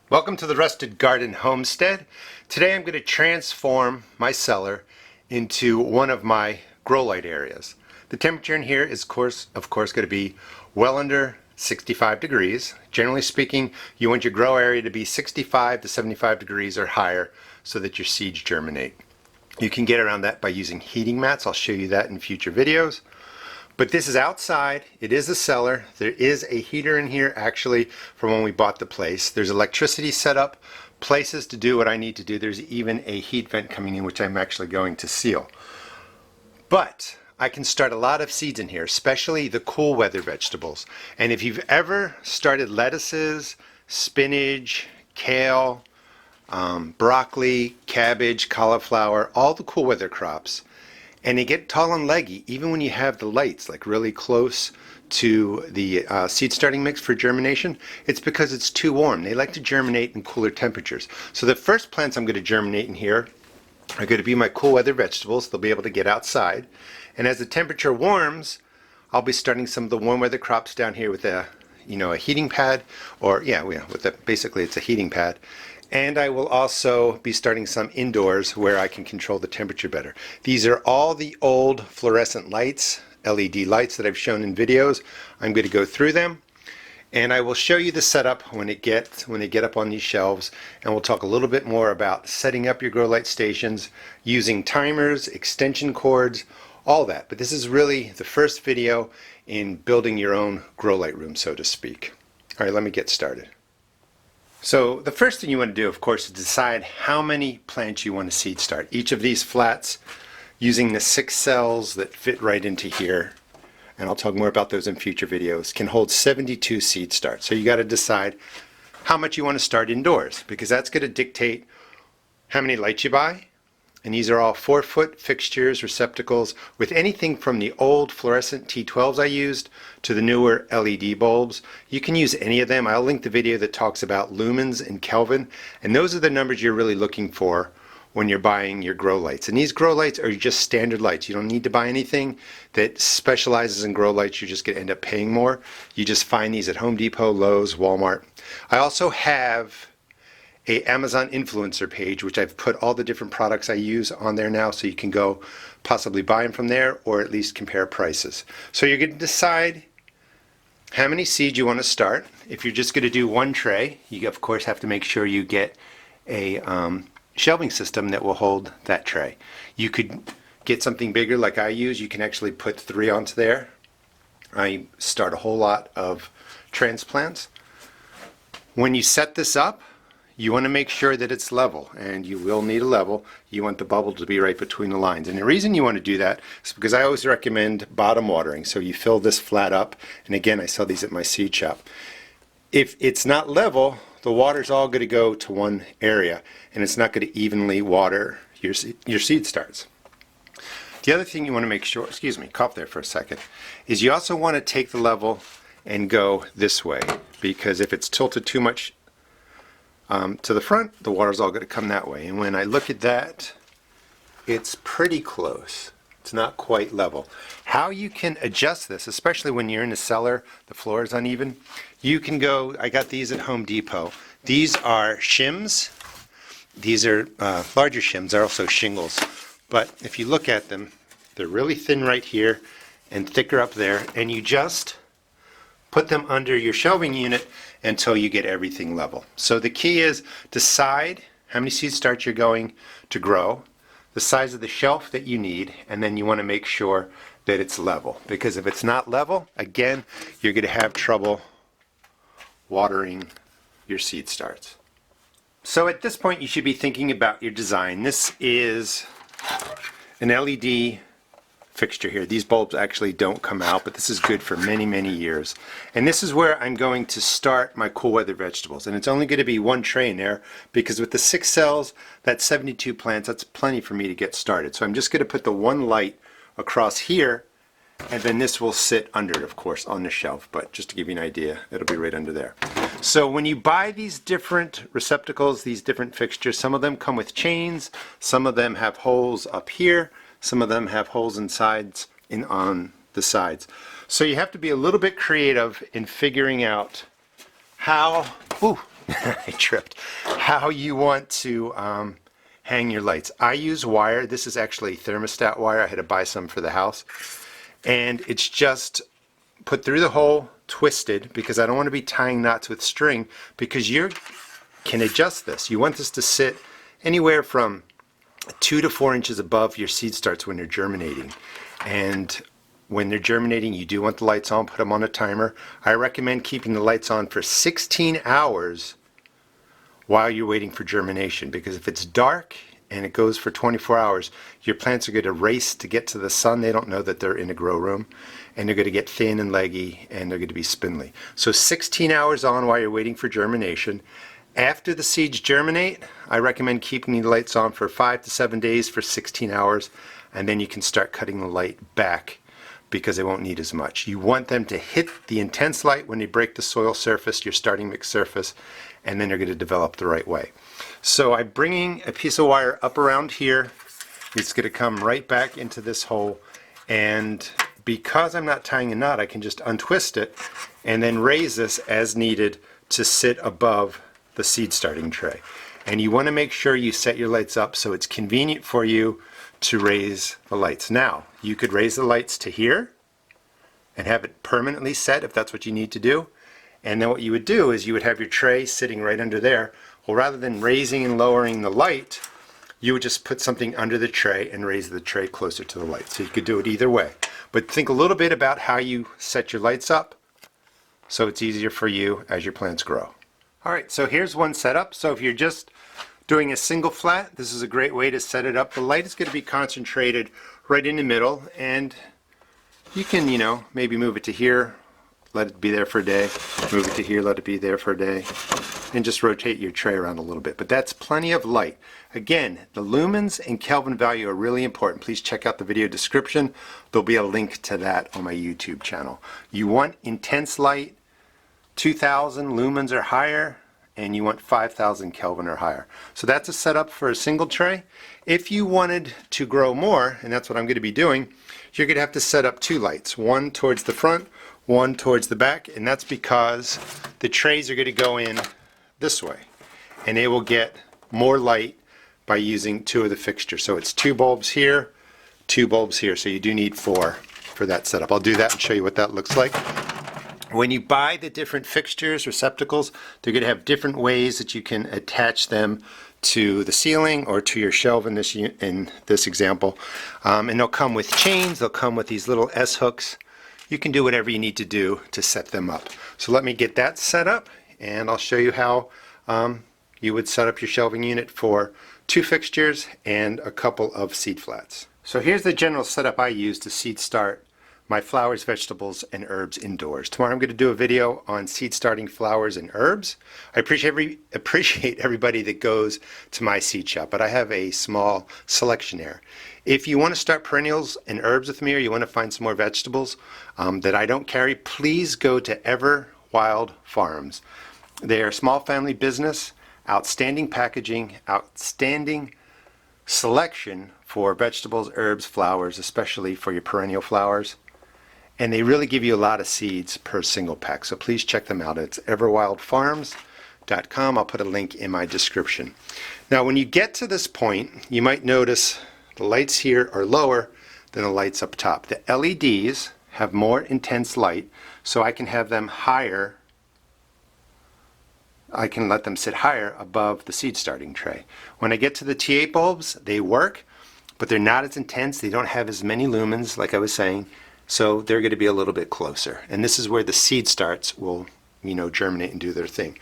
Welcome to the Rusted Garden Homestead. Today I'm going to transform my cellar into one of my grow light areas. The temperature in here is of course going to be well under 65 degrees. Generally speaking, you want your grow area to be 65 to 75 degrees or higher so that your seeds germinate. You can get around that by using heating mats. I'll show you that in future videos. But this is outside. It is a cellar. There is a heater in here actually from when we bought the place. There's electricity set up, places to do what I need to do. There's even a heat vent coming in which I'm actually going to seal. But I can start a lot of seeds in here, especially the cool weather vegetables. And if you've ever started lettuces, spinach, kale, broccoli, cabbage, cauliflower, all the cool weather crops, and they get tall and leggy even when you have the lights like really close to the seed starting mix for germination. It's because it's too warm. They like to germinate in cooler temperatures. So the first plants I'm going to germinate in here are going to be my cool weather vegetables. They'll be able to get outside. And as the temperature warms, I'll be starting some of the warm weather crops down here with a heating pad, or basically it's a heating pad. And I will also be starting some indoors where I can control the temperature better. These are all the old fluorescent lights, LED lights that I've shown in videos. I'm going to go through them and I will show you the setup when they get up on these shelves, and we'll talk a little bit more about setting up your grow light stations, using timers, extension cords, all that. But this is really the first video in building your own grow light room, so to speak. All right, let me get started. So the first thing you want to do, of course, is decide how many plants you want to seed start. Each of these flats, using the 6 cells that fit right into here, and I'll talk more about those in future videos, can hold 72 seed starts. So you got to decide how much you want to start indoors, because that's going to dictate how many lights you buy. And these are all 4-foot fixtures, receptacles, with anything from the old fluorescent T12s I used to the newer LED bulbs. You can use any of them. I'll link the video that talks about Lumens and Kelvin, and those are the numbers you're really looking for when you're buying your grow lights. And these grow lights are just standard lights. You don't need to buy anything that specializes in grow lights. You're just going to end up paying more. You just find these at Home Depot, Lowe's, Walmart. I also have a Amazon influencer page, which I've put all the different products I use on there now, so you can go possibly buy them from there or at least compare prices. So you're going to decide how many seeds you want to start. If you're just going to do one tray, you of course have to make sure you get a shelving system that will hold that tray. You could get something bigger like I use. You can actually put 3 onto there. I start a whole lot of transplants. When you set this up, you want to make sure that it's level, and you will need a level. You want the bubble to be right between the lines. And the reason you want to do that is because I always recommend bottom watering. So you fill this flat up, and again, I sell these at my seed shop. If it's not level, the water's all going to go to one area, and it's not going to evenly water your seed starts. The other thing you want to make sure, excuse me, cough there for a second, is you also want to take the level and go this way, because if it's tilted too much to the front, the water's all going to come that way. And when I look at that, it's pretty close. It's not quite level. How you can adjust this, especially when you're in the cellar, the floor is uneven, you can go, I got these at Home Depot. These are shims. These are larger shims. They're also shingles. But if you look at them, they're really thin right here and thicker up there, and you just put them under your shelving unit until you get everything level. So the key is decide how many seed starts you're going to grow, the size of the shelf that you need, and then you want to make sure that it's level. Because if it's not level, again, you're going to have trouble watering your seed starts. So at this point, you should be thinking about your design. This is an LED fixture here. These bulbs actually don't come out, but this is good for many, many years. And this is where I'm going to start my cool weather vegetables. And it's only going to be one tray in there, because with the 6 cells, that's 72 plants. That's plenty for me to get started. So I'm just going to put the one light across here, and then this will sit under it, of course, on the shelf. But just to give you an idea, it'll be right under there. So when you buy these different receptacles, these different fixtures, some of them come with chains, some of them have holes up here, some of them have holes on the sides. So you have to be a little bit creative in figuring out how I tripped. How you want to hang your lights. I use wire. This is actually thermostat wire. I had to buy some for the house. And it's just put through the hole, twisted, because I don't want to be tying knots with string, because you can adjust this. You want this to sit anywhere from 2 to 4 inches above your seed starts when they're germinating. And when they're germinating, you do want the lights on. Put them on a timer. I recommend keeping the lights on for 16 hours while you're waiting for germination, because if it's dark and it goes for 24 hours, your plants are going to race to get to the sun. They don't know that they're in a grow room, and they're going to get thin and leggy, and they're going to be spindly. So 16 hours on while you're waiting for germination. After the seeds germinate, I recommend keeping the lights on for 5 to 7 days for 16 hours, and then you can start cutting the light back because they won't need as much. You want them to hit the intense light when they break the soil surface, your starting mix surface, and then they're going to develop the right way. So I'm bringing a piece of wire up around here. It's going to come right back into this hole, and because I'm not tying a knot, I can just untwist it and then raise this as needed to sit above the seed starting tray. And you want to make sure you set your lights up so it's convenient for you to raise the lights. Now, you could raise the lights to here and have it permanently set if that's what you need to do. And then what you would do is you would have your tray sitting right under there. Well, rather than raising and lowering the light, you would just put something under the tray and raise the tray closer to the light. So you could do it either way. But think a little bit about how you set your lights up so it's easier for you as your plants grow. All right, so here's one setup. So if you're just doing a single flat, this is a great way to set it up. The light is going to be concentrated right in the middle, and you can, maybe move it to here, let it be there for a day, move it to here, let it be there for a day, and just rotate your tray around a little bit. But that's plenty of light. Again, the lumens and Kelvin value are really important. Please check out the video description. There'll be a link to that on my YouTube channel. You want intense light, 2000 lumens or higher, and you want 5000 Kelvin or higher. So that's a setup for a single tray. If you wanted to grow more, and that's what I'm going to be doing, you're going to have to set up 2 lights, one towards the front, one towards the back, and that's because the trays are going to go in this way, and they will get more light by using 2 of the fixtures. So it's 2 bulbs here, 2 bulbs here, so you do need 4 for that setup. I'll do that and show you what that looks like. When you buy the different fixtures, receptacles, they're going to have different ways that you can attach them to the ceiling or to your shelf in this example. And they'll come with chains, they'll come with these little S-hooks. You can do whatever you need to do to set them up. So let me get that set up, and I'll show you how you would set up your shelving unit for 2 fixtures and a couple of seed flats. So here's the general setup I use to seed start my flowers, vegetables, and herbs indoors. Tomorrow I'm going to do a video on seed starting flowers and herbs. I appreciate everybody that goes to my seed shop, but I have a small selection there. If you want to start perennials and herbs with me, or you want to find some more vegetables that I don't carry, please go to Ever Wild Farms. They are a small family business, outstanding packaging, outstanding selection for vegetables, herbs, flowers, especially for your perennial flowers. And they really give you a lot of seeds per single pack. So please check them out. It's everwildfarms.com. I'll put a link in my description. Now when you get to this point, you might notice the lights here are lower than the lights up top. The LEDs have more intense light, so I can have them higher. I can let them sit higher above the seed starting tray. When I get to the T8 bulbs, they work, but they're not as intense. They don't have as many lumens, like I was saying. So they're going to be a little bit closer. And this is where the seed starts will, germinate and do their thing.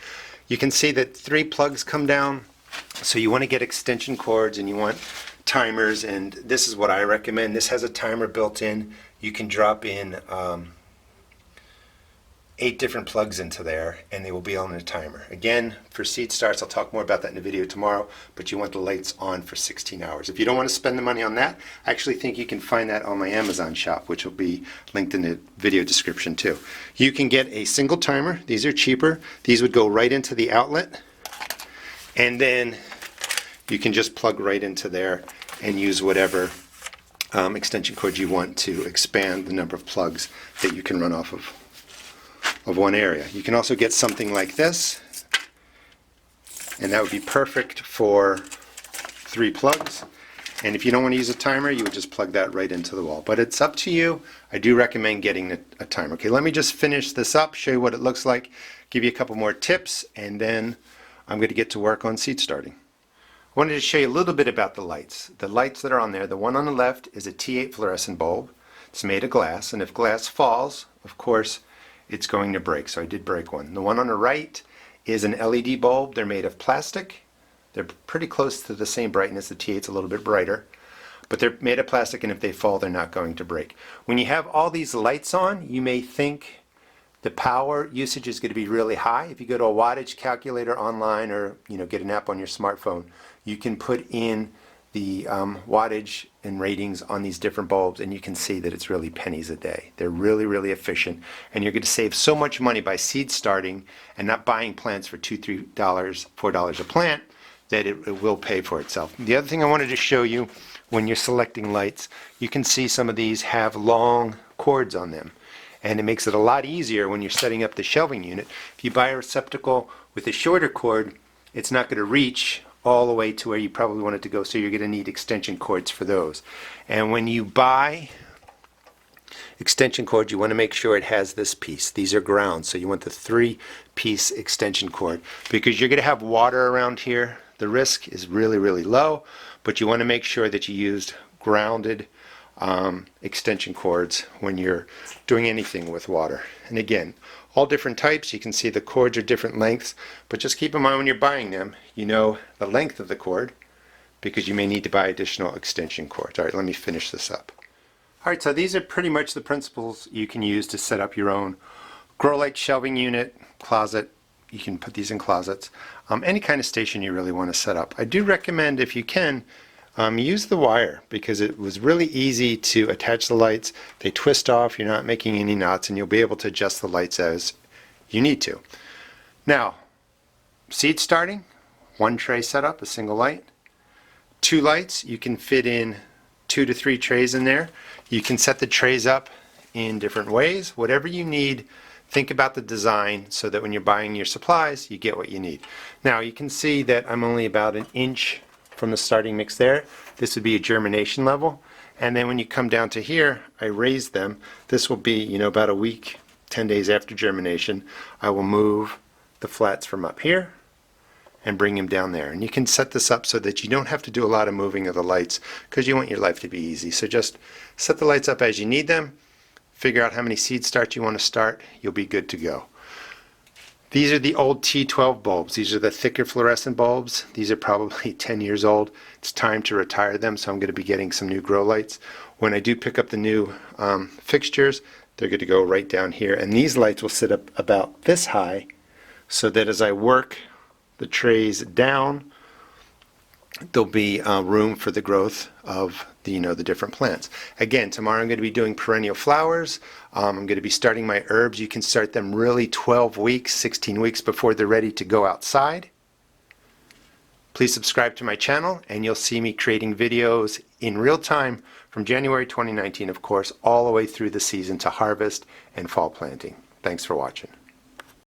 You can see that 3 plugs come down. So you want to get extension cords and you want timers, and this is what I recommend. This has a timer built in. You can drop in 8 different plugs into there, and they will be on a timer. Again, for seed starts, I'll talk more about that in a video tomorrow, but you want the lights on for 16 hours. If you don't want to spend the money on that, I actually think you can find that on my Amazon shop, which will be linked in the video description too. You can get a single timer. These are cheaper. These would go right into the outlet, and then you can just plug right into there and use whatever extension cord you want to expand the number of plugs that you can run off of one area. You can also get something like this, and that would be perfect for 3 plugs. And if you don't want to use a timer, you would just plug that right into the wall. But it's up to you. I do recommend getting a timer. Okay, let me just finish this up, show you what it looks like, give you a couple more tips, and then I'm going to get to work on seed starting. I wanted to show you a little bit about the lights. The lights that are on there, the one on the left is a T8 fluorescent bulb. It's made of glass, and if glass falls, of course, it's going to break. So I did break one. The one on the right is an LED bulb. They're made of plastic. They're pretty close to the same brightness. The T8's a little bit brighter, but they're made of plastic, and if they fall, they're not going to break. When you have all these lights on, you may think the power usage is going to be really high. If you go to a wattage calculator online, or get an app on your smartphone, you can put in the wattage and ratings on these different bulbs, and you can see that it's really pennies a day. They're really, really efficient, and you're going to save so much money by seed starting and not buying plants for $2, $3, $4 a plant, that it will pay for itself. The other thing I wanted to show you, when you're selecting lights, you can see some of these have long cords on them, and it makes it a lot easier when you're setting up the shelving unit. If you buy a receptacle with a shorter cord, it's not going to reach all the way to where you probably want it to go, so you're going to need extension cords for those. And when you buy extension cord, you want to make sure it has this piece. These are ground, so you want the 3-piece extension cord, because you're going to have water around here. The risk is really, really low, but you want to make sure that you used grounded extension cords when you're doing anything with water. And again, all different types. You can see the cords are different lengths, but just keep in mind when you're buying them, you know the length of the cord, because you may need to buy additional extension cords. All right, let me finish this up. All right, so these are pretty much the principles you can use to set up your own grow light shelving unit, closet. You can put these in closets. Any kind of station you really want to set up. I do recommend, if you can, use the wire, because it was really easy to attach the lights. They twist off, you're not making any knots, and you'll be able to adjust the lights as you need to. Now, seed starting, 1 tray setup, a single light. 2 lights, you can fit in 2 to 3 trays in there. You can set the trays up in different ways. Whatever you need, think about the design so that when you're buying your supplies, you get what you need. Now, you can see that I'm only about 1 inch from the starting mix there. This would be a germination level. And then when you come down to here, I raise them. This will be, about a week, 10 days after germination. I will move the flats from up here and bring them down there. And you can set this up so that you don't have to do a lot of moving of the lights, because you want your life to be easy. So just set the lights up as you need them, figure out how many seed starts you want to start, you'll be good to go. These are the old T12 bulbs. These are the thicker fluorescent bulbs. These are probably 10 years old. It's time to retire them, so I'm going to be getting some new grow lights. When I do pick up the new fixtures, they're going to go right down here, and these lights will sit up about this high, so that as I work the trays down, there'll be room for the growth of the different plants. Again, tomorrow I'm going to be doing perennial flowers. I'm going to be starting my herbs. You can start them really 12 weeks, 16 weeks before they're ready to go outside. Please subscribe to my channel, and you'll see me creating videos in real time from January 2019, of course, all the way through the season to harvest and fall planting. Thanks for watching.